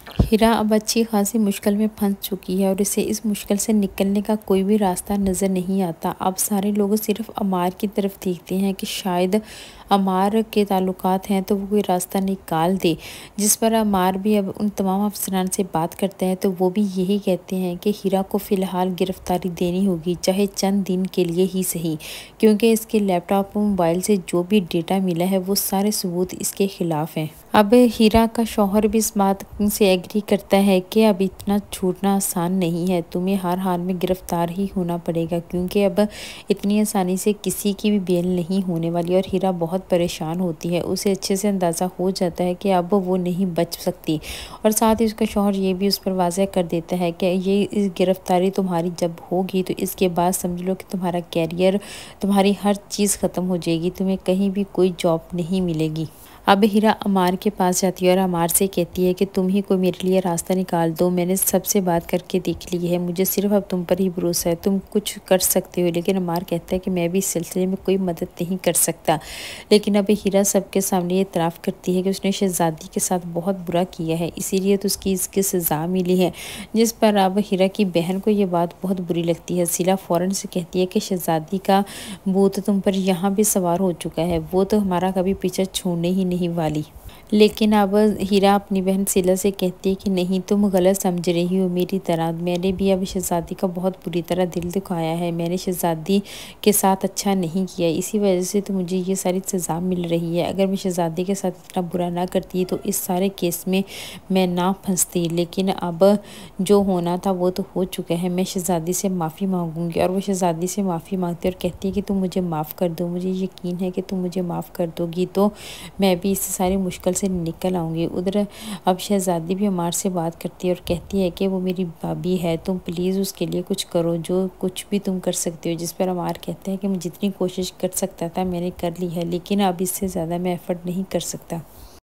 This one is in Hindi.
हीरा अब अच्छी खासी मुश्किल में फंस चुकी है और इसे इस मुश्किल से निकलने का कोई भी रास्ता नज़र नहीं आता। अब सारे लोग सिर्फ अमार की तरफ देखते हैं कि शायद अमार के ताल्लुकात हैं तो वो कोई रास्ता निकाल दे। जिस पर अमार भी अब उन तमाम अफसरान से बात करते हैं तो वो भी यही कहते हैं कि हीरा को फ़िलहाल गिरफ्तारी देनी होगी, चाहे चंद दिन के लिए ही सही, क्योंकि इसके लैपटॉप और मोबाइल से जो भी डेटा मिला है वो सारे सबूत इसके खिलाफ हैं। अब हीरा का शौहर भी इस बात से एग्री करता है कि अब इतना छूटना आसान नहीं है, तुम्हें हर हाल में गिरफ्तार ही होना पड़ेगा, क्योंकि अब इतनी आसानी से किसी की भी बेल नहीं होने वाली। और हीरा बहुत परेशान होती है, उसे अच्छे से अंदाज़ा हो जाता है कि अब वो नहीं बच सकती। और साथ ही उसका शौहर ये भी उस पर वाज़ह कर देता है कि ये इस गिरफ्तारी तुम्हारी जब होगी तो इसके बाद समझ लो कि तुम्हारा कैरियर, तुम्हारी हर चीज़ ख़त्म हो जाएगी, तुम्हें कहीं भी कोई जॉब नहीं मिलेगी। अब हीरा अमार के पास जाती है और अमार से कहती है कि तुम ही कोई मेरे लिए रास्ता निकाल दो, मैंने सबसे बात करके देख ली है, मुझे सिर्फ अब तुम पर ही भरोसा है, तुम कुछ कर सकते हो। लेकिन अमार कहता है कि मैं भी इस सिलसिले में कोई मदद नहीं कर सकता। लेकिन अब हीरा सबके सामने ये इतराफ़ करती है कि उसने शहज़ादी के साथ बहुत बुरा किया है, इसीलिए तो उसकी इसकी सज़ा मिली है। जिस पर अब हीरा की बहन को ये बात बहुत बुरी लगती है। सिला फ़ौरन से कहती है कि शहज़ादी का भूत तुम पर यहाँ भी सवार हो चुका है, वो तो हमारा कभी पीछा छोड़ने ही नहीं वाली। लेकिन अब हीरा अपनी बहन सिला से कहती है कि नहीं, तुम गलत समझ रही हो मेरी तरह, मैंने भी अब शहज़ादी का बहुत बुरी तरह दिल दुखाया है, मैंने शहज़ादी के साथ अच्छा नहीं किया, इसी वजह से तो मुझे ये सारी सज़ा मिल रही है। अगर मैं शहज़ादी के साथ इतना बुरा ना करती तो इस सारे केस में मैं ना फंसती। लेकिन अब जो होना था वो तो हो चुका है, मैं शहज़ादी से माफ़ी मांगूंगी। और वो शहज़ादी से माफ़ी मांगती है और कहती है कि तुम मुझे माफ़ कर दो, मुझे यकीन है कि तुम मुझे माफ़ कर दोगी तो मैं भी इस सारी मुश्किल से निकल आऊँगी। उधर अब शहज़ादी भी अमार से बात करती है और कहती है कि वो मेरी भाभी है, तुम प्लीज़ उसके लिए कुछ करो, जो कुछ भी तुम कर सकते हो। जिस पर अमार कहता है कि मैं जितनी कोशिश कर सकता था मैंने कर ली है, लेकिन अब इससे ज़्यादा मैं एफ़र्ट नहीं कर सकता।